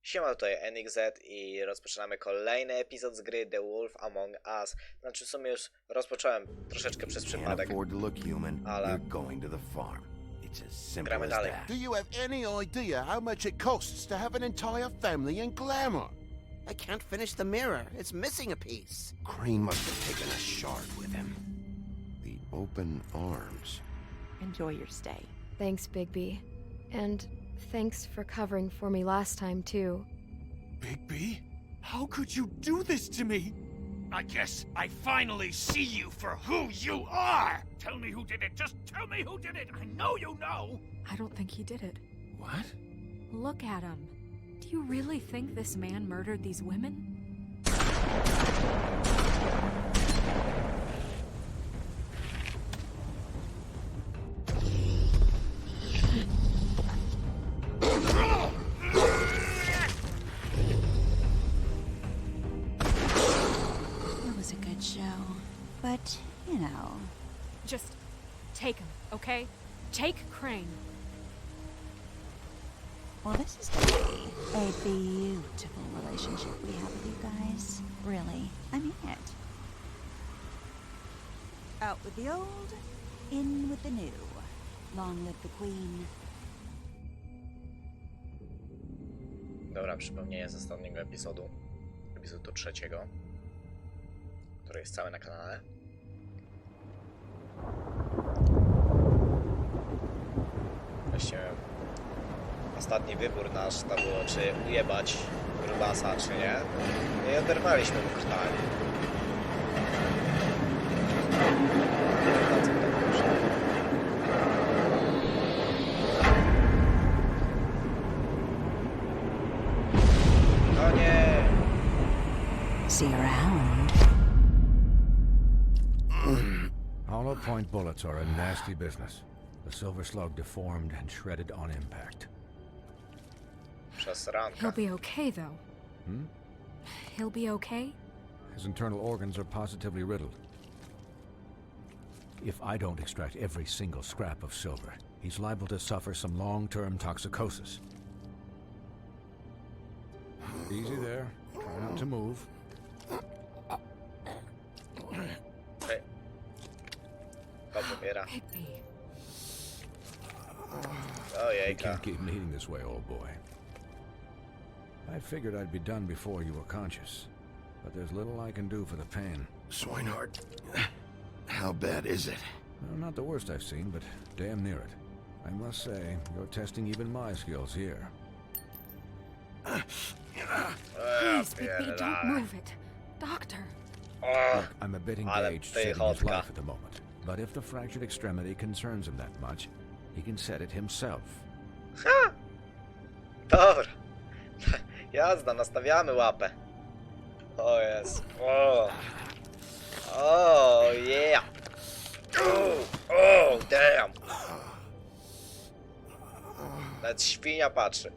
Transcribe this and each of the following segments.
Siema, tutaj NXZ i rozpoczynamy kolejny epizod z gry The Wolf Among Us. Znaczy w sumie już rozpocząłem troszeczkę przez przypadek, ale gramy dalej. Do you have any idea how much it costs to have an entire family in Glamour? I can't finish the mirror. It's missing a piece. Crane must have taken a shard with him. The open arms. Enjoy your stay. Thanks, Bigby. And thanks for covering for me last time, too. Bigby? How could you do this to me? I guess I finally see you for who you are! Tell me who did it! Just tell me who did it! I know you know! I don't think he did it. What? Look at him. Do you really think this man murdered these women? It was a good show, but, you know... Just take him, okay? Take Crane. Well, this is gonna be a beautiful relationship we have with you guys. Really, I mean it. Out with the old, in with the new. Long live the queen. Dobra, przypomnienie z ostatniego epizodu trzeciego, który jest cały na kanale. Właściwie ostatni wybór nasz to było, czy ujebać grubasa, czy nie. I oderwaliśmy mu krtanie. No nie! See you around. Hollow point bullets are a nasty business. The Silver Slug deformed and shredded on impact. Przez rankę. He'll be okay, though. He'll be okay? His internal organs are positively riddled. If I don't extract every single scrap of silver, he's liable to suffer some long-term toxicosis. Easy there. Try not to move. Hej. Dobrze, biera. Bigby. You Ojejka. can't keep bleeding this way, old boy. I figured I'd be done before you were conscious, but there's little I can do for the pain. Swinehart, how bad is it? Well, not the worst I've seen, but damn near it. I must say, you're testing even my skills here. Please, Bigby, don't move it. Doctor. Look, I'm a bit Ale engaged saving his pychotka. life at the moment, but if the fractured extremity concerns him that much, he can set it himself. Ha! Dobra. Jazda, nastawiamy łapę. O jest. O! O, yeah! O, damn! Nawet świnia patrzy.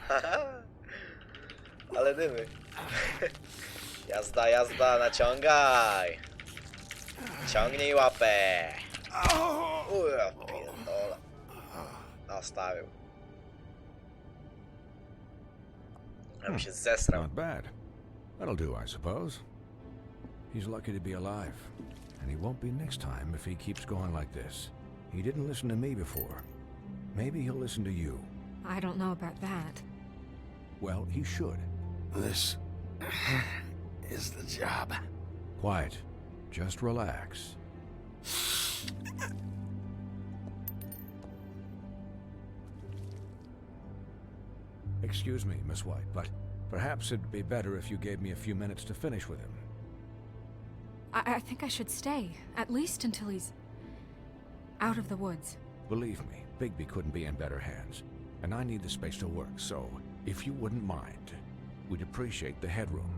Haha. Ale dymy. Jazda, jazda, naciągaj! Ciągnij łapę! Ja pierdolę. Nastawił. Ja bym się zesrał. Not bad. That'll do, I suppose. He's lucky to be alive, and he won't be next time if he keeps going like this. He didn't listen to me before. Maybe he'll listen to you. I don't know about that. Well, he should. This is the job. Quiet. Just relax. Excuse me, Miss White, but perhaps it'd be better if you gave me a few minutes to finish with him. I think I should stay, at least until he's out of the woods. Believe me, Bigby couldn't be in better hands, and I need the space to work, so if you wouldn't mind, we'd appreciate the headroom.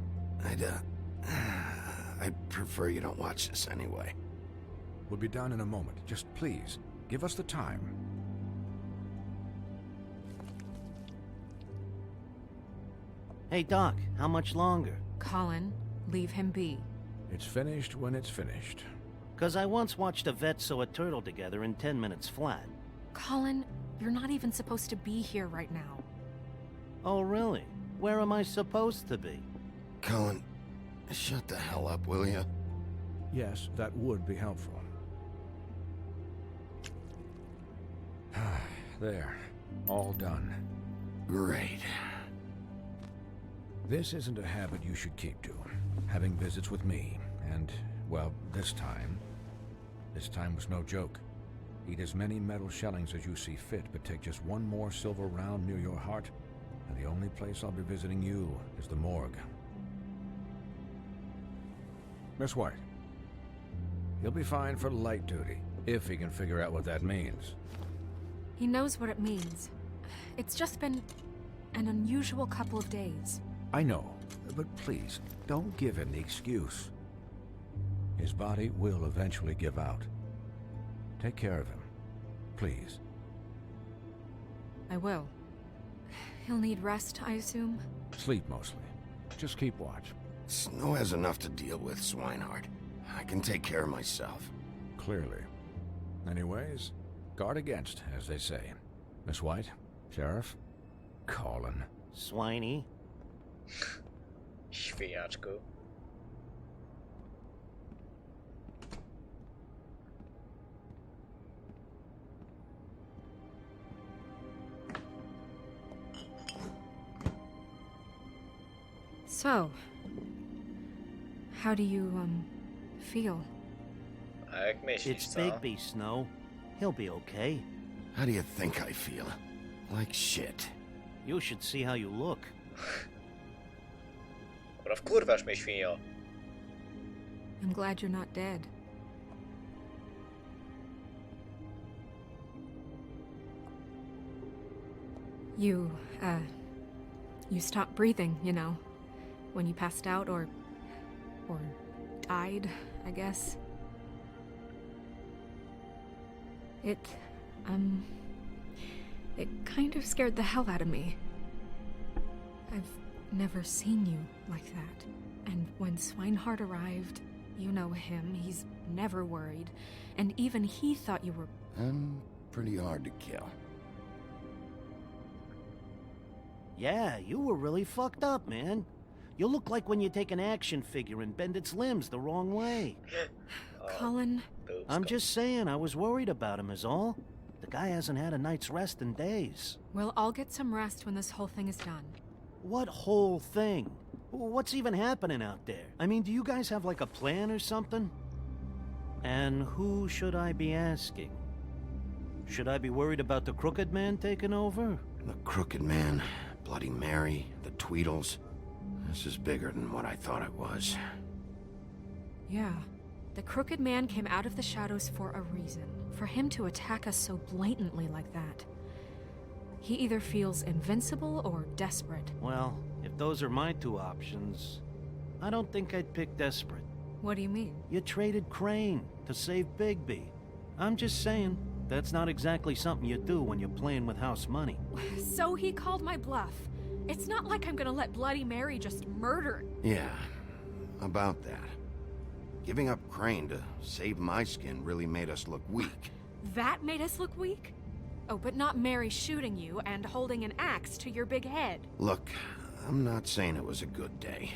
I'd prefer you don't watch this anyway. We'll be done in a moment. Just please, give us the time. Hey, Doc, how much longer? Colin, leave him be. It's finished when it's finished. 'Cause I once watched a vet sew a turtle together in 10 minutes flat. Colin, you're not even supposed to be here right now. Oh, really? Where am I supposed to be? Colin, shut the hell up, will you? Yes, that would be helpful. There. All done. Great. This isn't a habit you should keep to. Having visits with me, and, well, this time was no joke. Eat as many metal shellings as you see fit, but take just one more silver round near your heart, and the only place I'll be visiting you is the morgue. Miss White. He'll be fine for light duty, if he can figure out what that means. He knows what it means. It's just been an unusual couple of days. I know, but please, don't give him the excuse. His body will eventually give out. Take care of him, please. I will. He'll need rest, I assume? Sleep mostly. Just keep watch. Snow has enough to deal with, Swinehart. I can take care of myself. Clearly. Anyways, guard against, as they say. Miss White, Sheriff, Colin. Swiney? Świniaczku. So, how do you, feel? A jak myślisz, It's co? Bigby, Snow. He'll be okay. How do you think I feel? Like shit. You should see how you look. Dobra, wkurwasz mnie, świnio. I'm glad you're not dead. You stopped breathing, you know, when you passed out or died, I guess. It kind of scared the hell out of me. I've never seen you like that. And when Swinehart arrived, you know him, he's never worried. And even he thought you were... I'm pretty hard to kill. Yeah, you were really fucked up, man. You look like when you take an action figure and bend its limbs the wrong way. Colin, I'm just saying, I was worried about him is all. The guy hasn't had a night's rest in days. we'll all get some rest when this whole thing is done. What whole thing? What's even happening out there? I mean, do you guys have like a plan or something? And who should I be asking? Should I be worried about the Crooked Man taking over? The Crooked Man, Bloody Mary, the Tweedles. This is bigger than what I thought it was. Yeah. The Crooked Man came out of the shadows for a reason. For him to attack us so blatantly like that. He either feels invincible or desperate. Well, if those are my two options, I don't think I'd pick desperate. What do you mean? You traded Crane to save Bigby. I'm just saying, that's not exactly something you do when you're playing with house money. So he called my bluff. It's not like I'm gonna let Bloody Mary just murder... Yeah, about that. Giving up Crane to save my skin really made us look weak. That made us look weak? Oh, but not Mary shooting you and holding an axe to your big head. Look, I'm not saying it was a good day.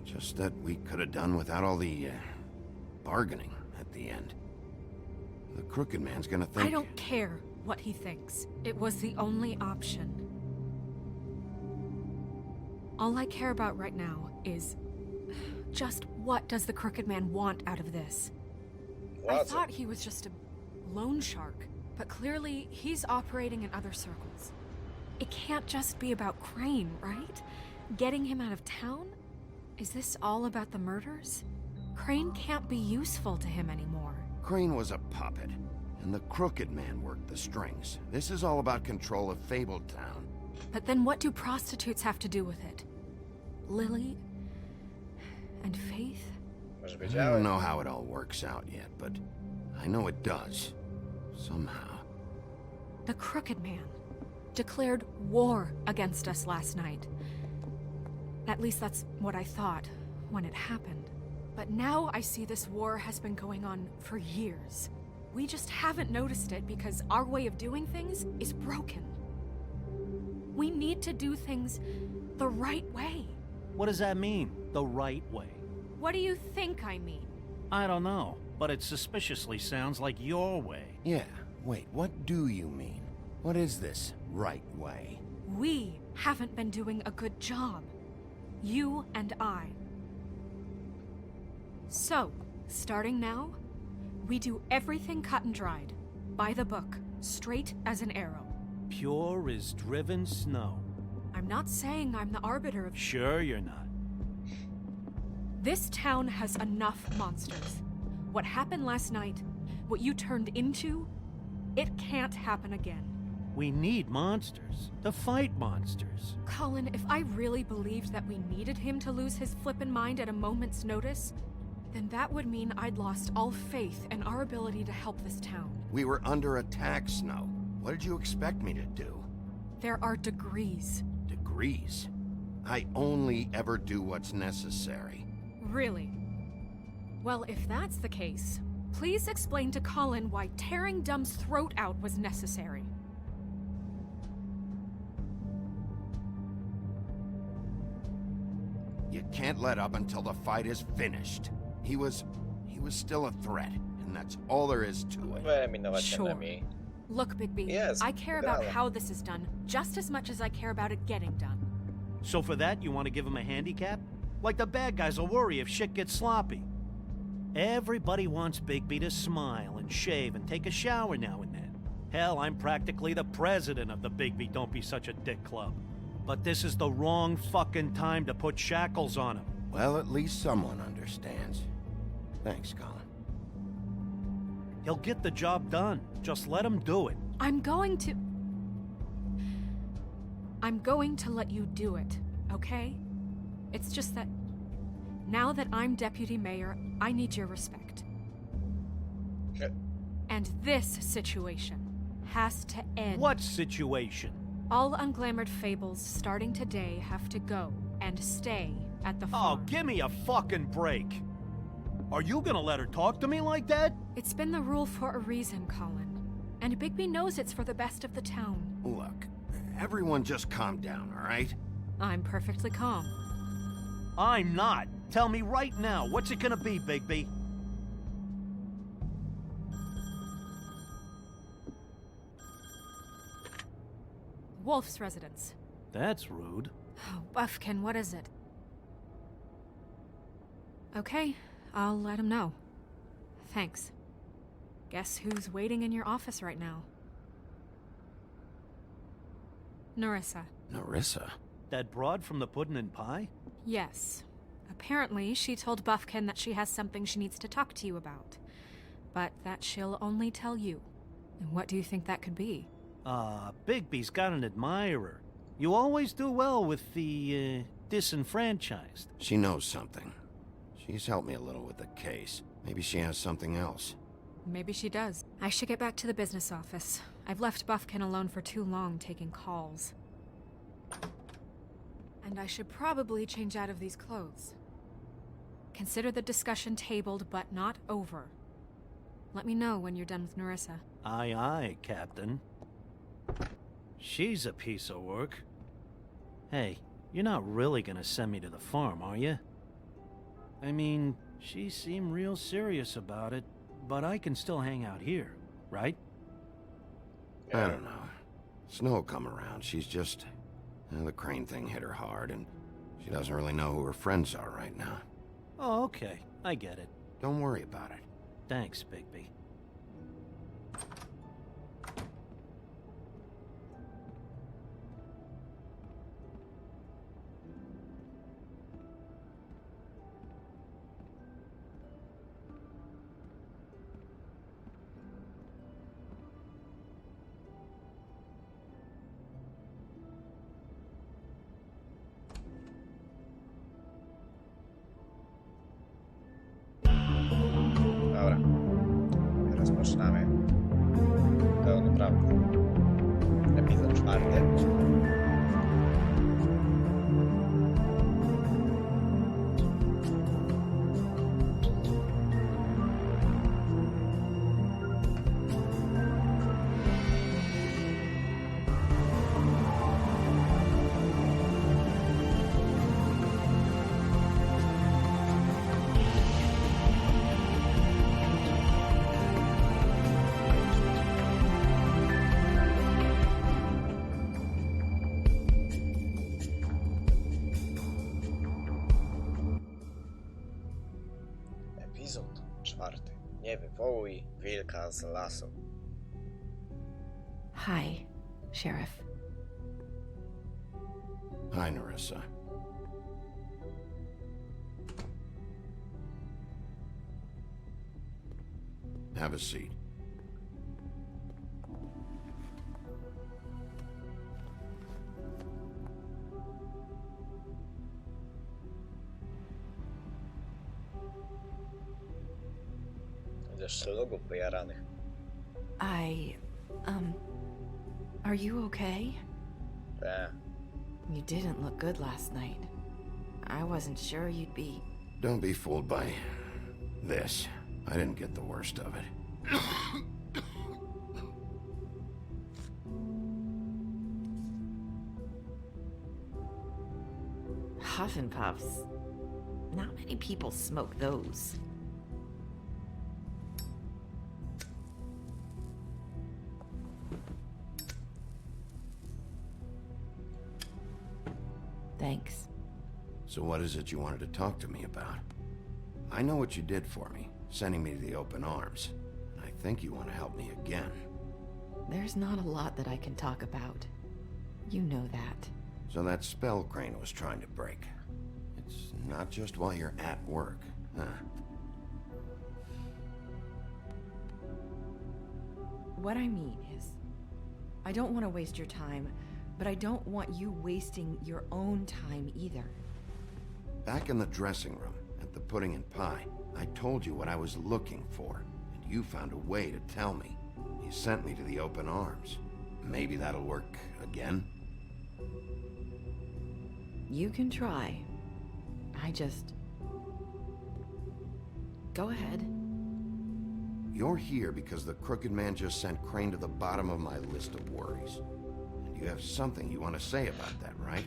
Just that we could have done without all the, bargaining at the end. The Crooked Man's gonna think... I don't care what he thinks. It was the only option. All I care about right now is... just what does the Crooked Man want out of this? I thought he was just a loan shark, but clearly he's operating in other circles. It can't just be about Crane, right? Getting him out of town? Is this all about the murders? Crane can't be useful to him anymore. Crane was a puppet, and the Crooked Man worked the strings. This is all about control of Fabletown. But then what do prostitutes have to do with it? Lily? And Faith? Może I don't wiedziałem. know how it all works out yet, but I know it does. Somehow. The Crooked Man declared war against us last night. At least that's what I thought when it happened. But now I see this war has been going on for years. We just haven't noticed it because our way of doing things is broken. We need to do things the right way. What does that mean, the right way? What do you think I mean? I don't know, but it suspiciously sounds like your way. Yeah, wait, what do you mean? What is this right way? We haven't been doing a good job. You and I. So, starting now, we do everything cut and dried. By the book, straight as an arrow. Pure as driven snow. I'm not saying I'm the arbiter of... Sure you're not. This town has enough monsters. What happened last night, what you turned into, it can't happen again. We need monsters to fight monsters. Colin, if I really believed that we needed him to lose his flippin' mind at a moment's notice, then that would mean I'd lost all faith in our ability to help this town. We were under attack, Snow. What did you expect me to do? There are degrees. Degrees? I only ever do what's necessary. Really? Well, if that's the case, please explain to Colin why tearing Dumb's throat out was necessary. You can't let up until the fight is finished. He was still a threat, and that's all there is to it. Wyeliminować Sure. enemy. Look, Bigby, Yes, I care about wygrałem. how this is done just as much as I care about it getting done. So for that, you want to give him a handicap? Like the bad guys will worry if shit gets sloppy. Everybody wants Bigby to smile and shave and take a shower now and then. Hell, I'm practically the president of the Bigby Don't Be Such a Dick Club. But this is the wrong fucking time to put shackles on him. Well, at least someone understands. Thanks, Colin. He'll get the job done. Just let him do it. I'm going to let you do it, okay? It's just that now that I'm deputy mayor, I need your respect. And this situation has to end. What situation? All unglamored fables starting today have to go and stay at the Oh, farm. give me a fucking break. Are you gonna let her talk to me like that? It's been the rule for a reason, Colin. And Bigby knows it's for the best of the town. Look, everyone just calm down, all right? I'm perfectly calm. I'm not. Tell me right now, what's it gonna be, Bigby? Wolf's residence. That's rude. Oh, Buffkin, what is it? Okay, I'll let him know. Thanks. Guess who's waiting in your office right now? Nerissa. Nerissa? That broad from the puddin' and pie? Yes. Apparently, she told Buffkin that she has something she needs to talk to you about. But that she'll only tell you. And what do you think that could be? Bigby's got an admirer. You always do well with the, disenfranchised. She knows something. She's helped me a little with the case. Maybe she has something else. Maybe she does. I should get back to the business office. I've left Buffkin alone for too long taking calls. And I should probably change out of these clothes. Consider the discussion tabled but not over. Let me know when you're done with Nerissa. Aye, aye, Captain. She's a piece of work. Hey, you're not really gonna send me to the farm, are you? I mean, she seemed real serious about it, but I can still hang out here, right? I don't know. Snow will come around. She's just... the Crane thing hit her hard, and she doesn't really know who her friends are right now. Oh, okay. I get it. Don't worry about it. Thanks, Bigby. Dobra. Rozpoczynamy. Nie wywołuj wilka z lasu. Hi, Sheriff. Hi, Nerissa. Have a seat. Jeszcze logo pojaranych. Are you okay? Te. You didn't look good last night. I wasn't sure you'd be... Don't be fooled by this. I didn't get the worst of it. Huff and Puffs. Not many people smoke those. Thanks. So what is it you wanted to talk to me about? I know what you did for me, sending me to the open arms. And I think you want to help me again. There's not a lot that I can talk about. You know that. So that spell Crane was trying to break. It's not just while you're at work, huh? What I mean is, I don't want to waste your time, but I don't want you wasting your own time either. Back in the dressing room, at the Pudding and Pie, I told you what I was looking for, and you found a way to tell me. You sent me to the open arms. Maybe that'll work again? You can try. I just... Go ahead. You're here because the Crooked Man just sent Crane to the bottom of my list of worries. And you have something you want to say about that, right?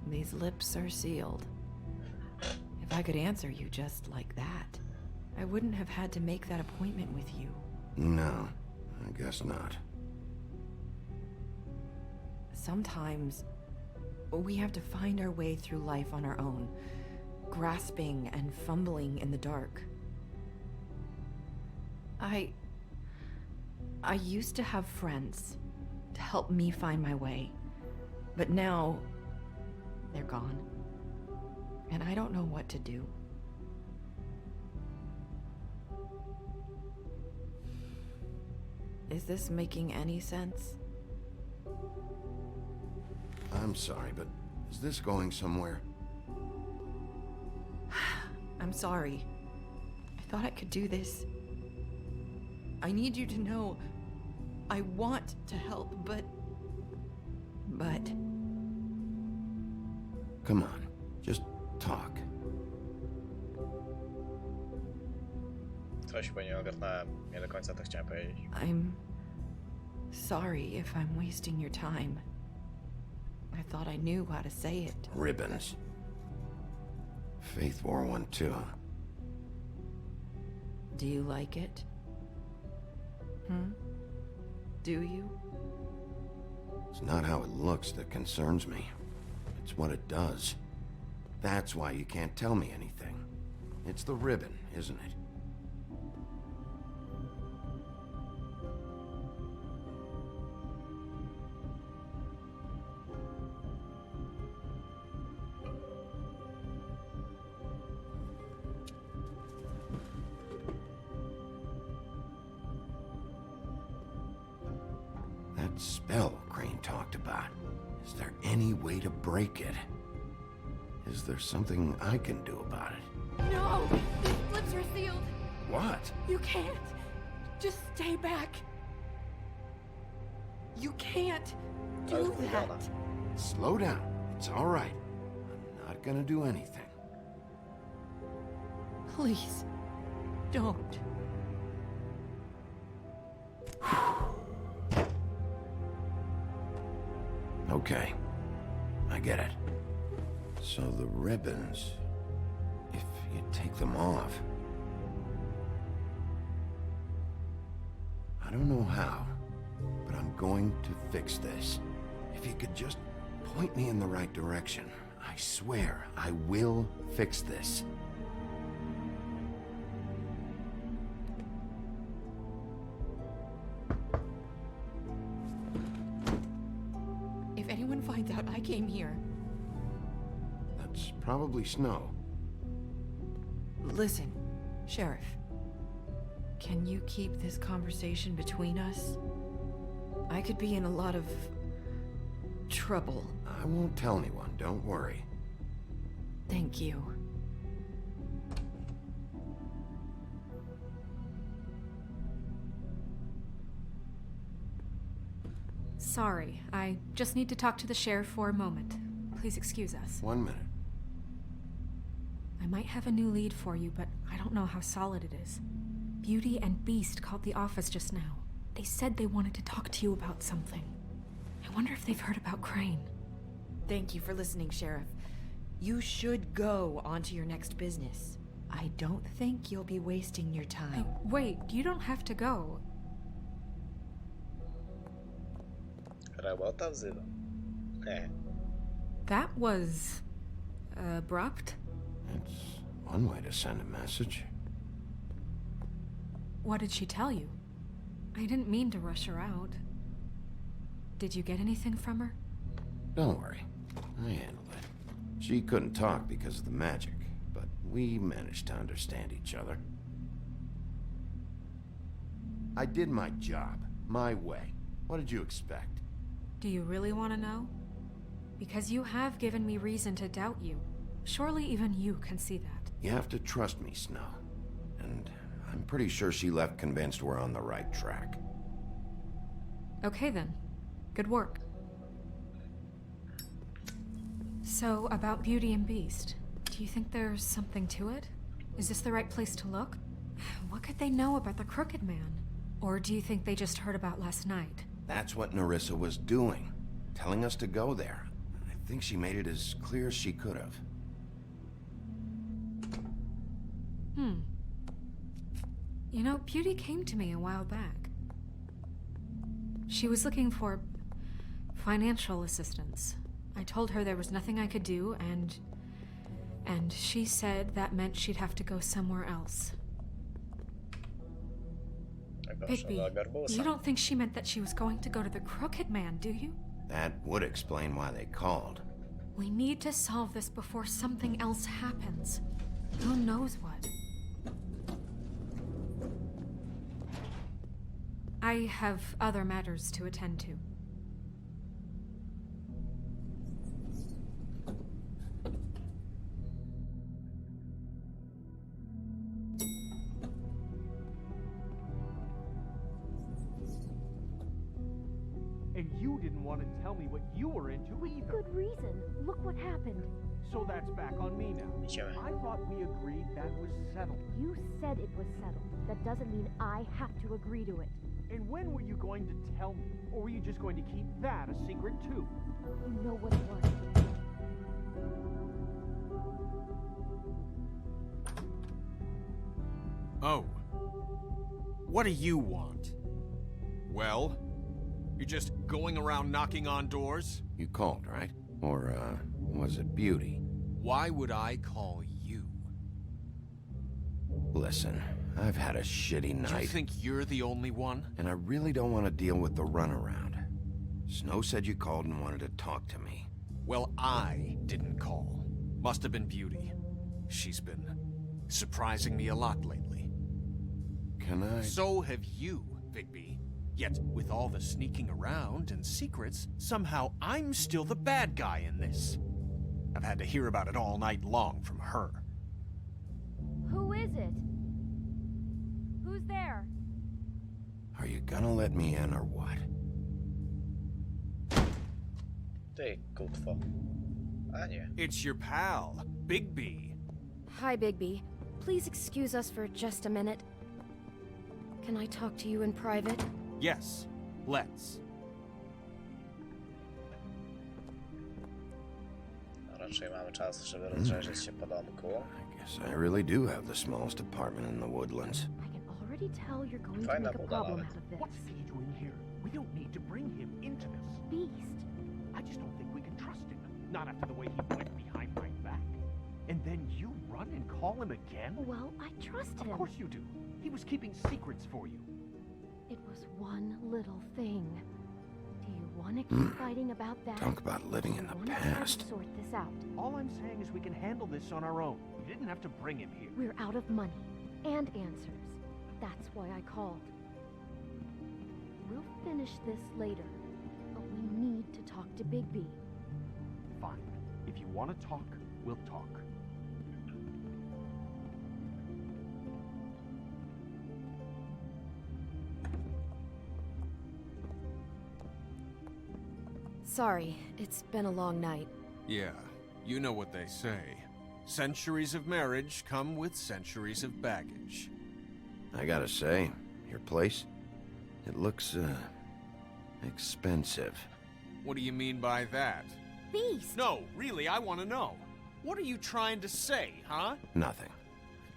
These lips are sealed. If I could answer you just like that, I wouldn't have had to make that appointment with you. No, I guess not. Sometimes, we have to find our way through life on our own, grasping and fumbling in the dark. I used to have friends to help me find my way, but now they're gone, and I don't know what to do. Is this making any sense? I'm sorry, but is this going somewhere? I'm sorry. I thought I could do this. I need you to know I want to help, but... Come on, just talk. Coś, bo nie ogarnąłem. Nie do końca to chciałem powiedzieć. I'm sorry if I'm wasting your time. I thought I knew how to say it. Ribbons. Faith 412. Do you like it? Do you? It's not how it looks that concerns me. It's what it does. That's why you can't tell me anything. It's the ribbon, isn't it? That spell Crane talked about. Is there any way to break it? Is there something I can do about it? No! These lips are sealed! What? You can't! Just stay back! You can't do that! Slow down. It's all right. I'm not gonna do anything. Please, don't. Okay. I get it. So the ribbons... If you take them off... I don't know how, but I'm going to fix this. If you could just point me in the right direction, I swear I will fix this. finds out I came here. That's probably Snow. Listen, Sheriff. Can you keep this conversation between us? I could be in a lot of trouble. I won't tell anyone, don't worry. Thank you. Sorry, I just need to talk to the sheriff for a moment. Please excuse us. 1 minute. I might have a new lead for you, but I don't know how solid it is. Beauty and Beast called the office just now. They said they wanted to talk to you about something. I wonder if they've heard about Crane. Thank you for listening, Sheriff. You should go on to your next business. I don't think you'll be wasting your time. Wait, you don't have to go. Robota wzywa. That was... abrupt? It's one way to send a message. What did she tell you? I didn't mean to rush her out. Did you get anything from her? Don't worry, I handled it. She couldn't talk because of the magic, but we managed to understand each other. I did my job, my way. What did you expect? Do you really want to know? Because you have given me reason to doubt you. Surely even you can see that. You have to trust me, Snow. And I'm pretty sure she left convinced we're on the right track. Okay then. Good work. So, about Beauty and Beast, do you think there's something to it? Is this the right place to look? What could they know about the Crooked Man? Or do you think they just heard about last night? That's what Nerissa was doing, telling us to go there. I think she made it as clear as she could have. You know, Beauty came to me a while back. She was looking for financial assistance. I told her there was nothing I could do, and she said that meant she'd have to go somewhere else. Bigby, you don't think she meant that she was going to go to the Crooked Man, do you? That would explain why they called. We need to solve this before something else happens. Who knows what? I have other matters to attend to. And you didn't want to tell me what you were into either. Good reason. Look what happened. So that's back on me now. I thought we agreed that was settled. You said it was settled. That doesn't mean I have to agree to it. And when were you going to tell me? Or were you just going to keep that a secret too? You know what it was. Oh. What do you want? Well? You're just going around knocking on doors? You called, right? Or, was it Beauty? Why would I call you? Listen, I've had a shitty night. Do you think you're the only one? And I really don't want to deal with the runaround. Snow said you called and wanted to talk to me. Well, I didn't call. Must have been Beauty. She's been surprising me a lot lately. Can I? So have you, Bigby. Yet, with all the sneaking around and secrets, somehow I'm still the bad guy in this. I've had to hear about it all night long from her. Who is it? Who's there? Are you gonna let me in or what? Ty, kutwo. A nie. It's your pal, Bigby. Hi, Bigby. Please excuse us for just a minute. Can I talk to you in private? Yes, let's. Raczej mamy czas, żeby rozejrzeć się po domku. I guess I really do have the smallest apartment in the woodlands. I can already tell you're going to Fajna make a buda problem nawet. out of this. What's he doing here? We don't need to bring him into this. Beast. I just don't think we can trust him. Not after the way he went behind my back. And then you run and call him again? Well, I trust him. Of course you do. He was keeping secrets for you. It was one little thing. Do you want to keep fighting about that? Talk about living in Or the wanna try to past. Sort this out. All I'm saying is we can handle this on our own. You didn't have to bring him here. We're out of money and answers. That's why I called. We'll finish this later, but we need to talk to Bigby. Fine. If you want to talk, we'll talk. Sorry, it's been a long night. Yeah, you know what they say. Centuries of marriage come with centuries of baggage. I gotta say, your place, it looks, expensive. What do you mean by that? Beast! No, really, I want to know. What are you trying to say, huh? Nothing.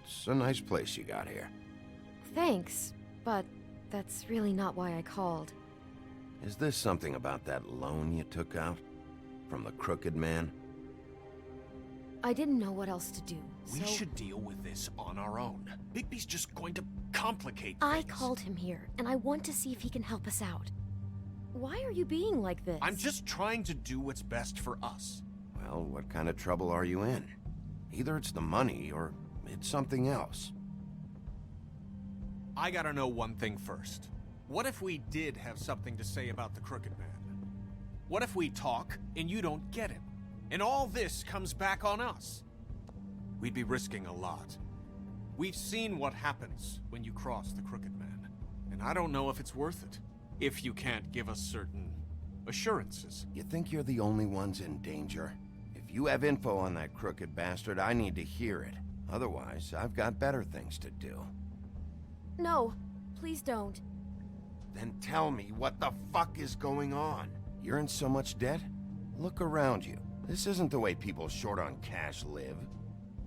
It's a nice place you got here. Thanks, but that's really not why I called. Is this something about that loan you took out? From the Crooked Man? I didn't know what else to do, We so should deal with this on our own. Bigby's just going to complicate I things. called him here, and I want to see if he can help us out. Why are you being like this? I'm just trying to do what's best for us. Well, what kind of trouble are you in? Either it's the money, or it's something else. I gotta know one thing first. What if we did have something to say about the Crooked Man? What if we talk and you don't get him? And all this comes back on us? We'd be risking a lot. We've seen what happens when you cross the Crooked Man, and I don't know if it's worth it, if you can't give us certain assurances. You think you're the only ones in danger? If you have info on that crooked bastard, I need to hear it. Otherwise, I've got better things to do. No, please don't. Then tell me, what the fuck is going on? You're in so much debt? Look around you. This isn't the way people short on cash live.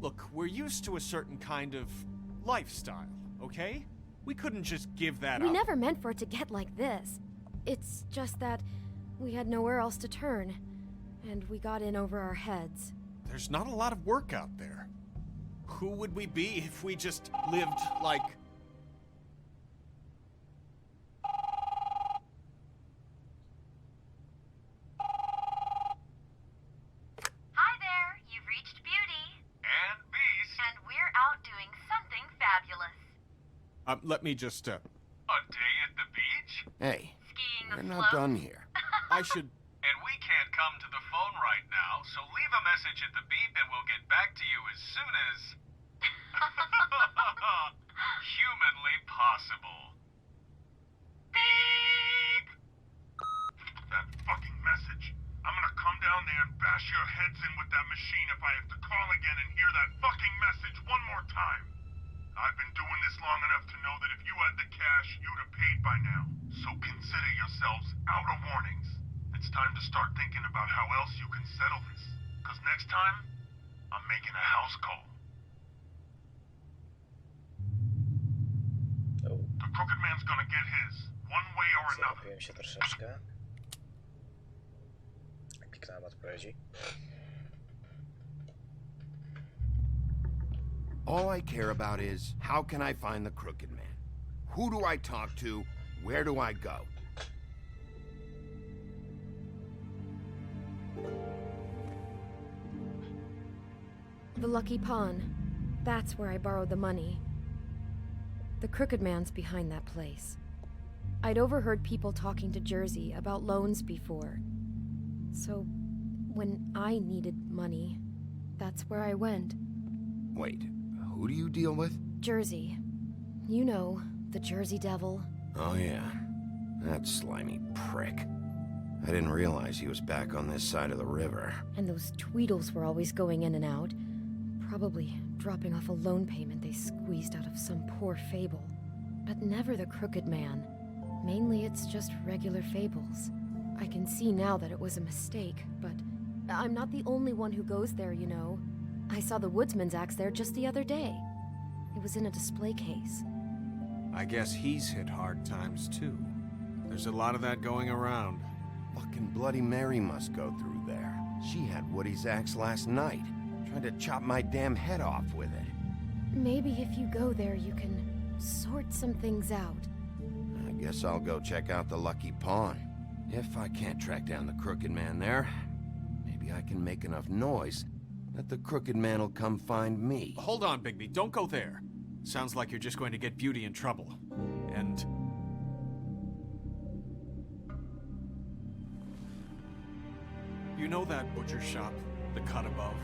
Look, we're used to a certain kind of lifestyle, okay? We couldn't just give that We up. never meant for it to get like this. It's just that we had nowhere else to turn, and we got in over our heads. There's not a lot of work out there. Who would we be if we just lived like... Hi there, you've reached Beauty. And Beast. And we're out doing something fabulous. let me just, A day at the beach? Hey, Skiing the we're not slopes? done here. I should... And we can't come to the phone right now, so leave a message at the beep and we'll get back to you as soon as... humanly possible. Beep! That fucking message. I'm gonna come down there and bash your heads in with that machine if I have to call again and hear that fucking message one more time. I've been doing this long enough to know that if you had the cash, you'd have paid by now. So consider yourselves out of warnings. It's time to start thinking about how else you can settle this. Because next time, I'm making a house call. The Crooked Man's gonna get his, one way or another. Zapiłem się troszeczkę. Kliknąłem odpowiedzi. All I care about is, how can I find the Crooked Man? Who do I talk to? Where do I go? The Lucky Pawn. That's where I borrowed the money. The Crooked Man's behind that place. I'd overheard people talking to Jersey about loans before. So, when I needed money, that's where I went. Wait, who do you deal with? Jersey. You know, the Jersey Devil. Oh yeah, that slimy prick. I didn't realize he was back on this side of the river. And those Tweedles were always going in and out. Probably dropping off a loan payment they squeezed out of some poor fable. But never the Crooked Man. Mainly it's just regular fables. I can see now that it was a mistake, but I'm not the only one who goes there, you know. I saw the woodsman's axe there just the other day. It was in a display case. I guess he's hit hard times too. There's a lot of that going around. Fucking Bloody Mary must go through there. She had Woody's axe last night, trying to chop my damn head off with it. Maybe if you go there, you can sort some things out. I guess I'll go check out the Lucky Pawn. If I can't track down the Crooked Man there, maybe I can make enough noise that the Crooked Man will come find me. Hold on, Bigby. Don't go there. Sounds like you're just going to get Beauty in trouble. And... you know that butcher shop, the cut above?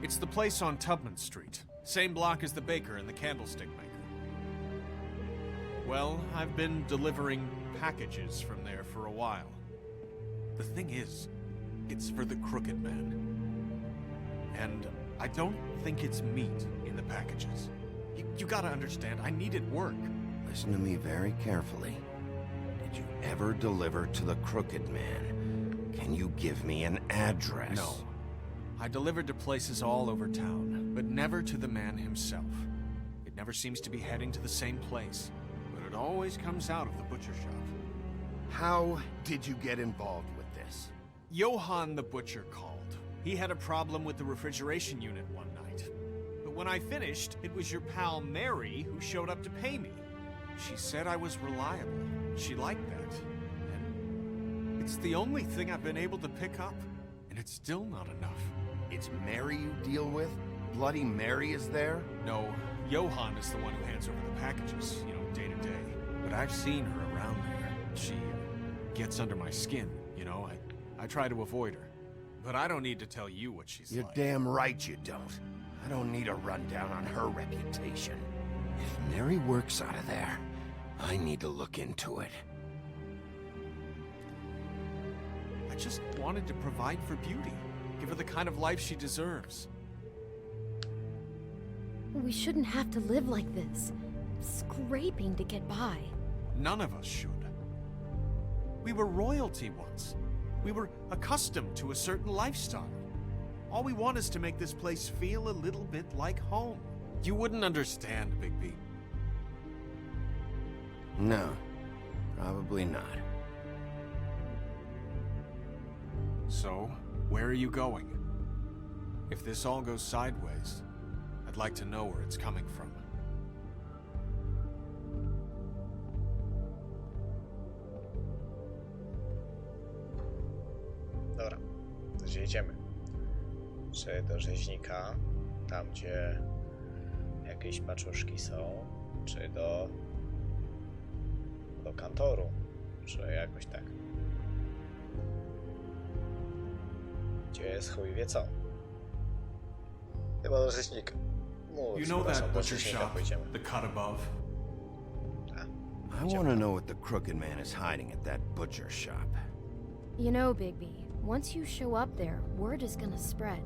It's the place on Tubman Street. Same block as the baker and the candlestick maker. Well, I've been delivering packages from there for a while. The thing is, it's for the Crooked Man. And I don't think it's meat in the packages. You gotta understand, I needed work. Listen to me very carefully. Did you ever deliver to the Crooked Man? Can you give me an address? No. I delivered to places all over town, but never to the man himself. It never seems to be heading to the same place, but it always comes out of the butcher shop. How did you get involved with this? Johann the butcher called. He had a problem with the refrigeration unit one night. But when I finished, it was your pal Mary who showed up to pay me. She said I was reliable. She liked that. And it's the only thing I've been able to pick up, and it's still not enough. It's Mary you deal with? Bloody Mary is there? No, Johann is the one who hands over the packages, day to day. But I've seen her around there. She gets under my skin, I try to avoid her. But I don't need to tell you what she's You're like. damn right you don't. I don't need a rundown on her reputation. If Mary works out of there, I need to look into it. I just wanted to provide for Beauty. Give her the kind of life she deserves. We shouldn't have to live like this, scraping to get by. None of us should. We were royalty once. We were accustomed to a certain lifestyle. All we want is to make this place feel a little bit like home. You wouldn't understand, Bigby. No, probably not. So, where are you going? If this all goes sideways, I'd like to know where it's coming from. Dobra, to gdzie idziemy? Czy do rzeźnika, tam gdzie jakieś paczuszki są, czy do kantoru, czy jakoś tak. Gdzie jest chuj wie co? Chyba do rzeźnika. You know that butcher shop, the cut above? I want to know what the Crooked Man is hiding at that butcher shop. You know, Bigby, once you show up there, word is gonna spread.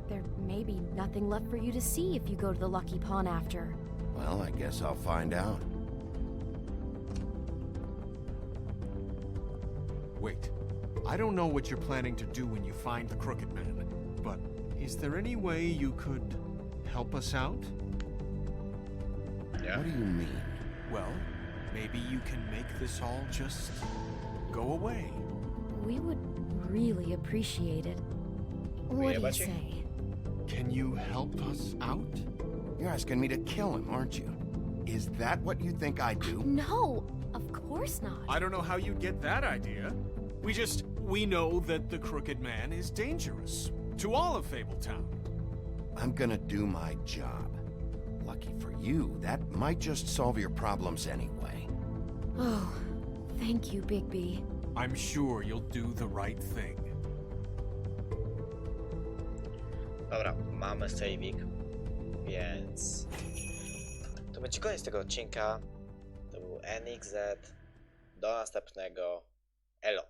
There may be nothing left for you to see if you go to the Lucky Pawn after. Well, I guess I'll find out. Wait, I don't know what you're planning to do when you find the Crooked Man, but is there any way you could help us out? Yeah. What do you mean? Well, maybe you can make this all just go away. We would really appreciate it. What do you say? Can you help us out? You're asking me to kill him, aren't you? Is that what you think I do? No, of course not. I don't know how you'd get that idea. We know that the Crooked Man is dangerous to all of Fabletown. I'm gonna do my job. Lucky for you, that might just solve your problems anyway. Oh, thank you, Bigby. I'm sure you'll do the right thing. Dobra, mamy saving, więc to będzie koniec tego odcinka. To był NXZ. Do następnego. Elo.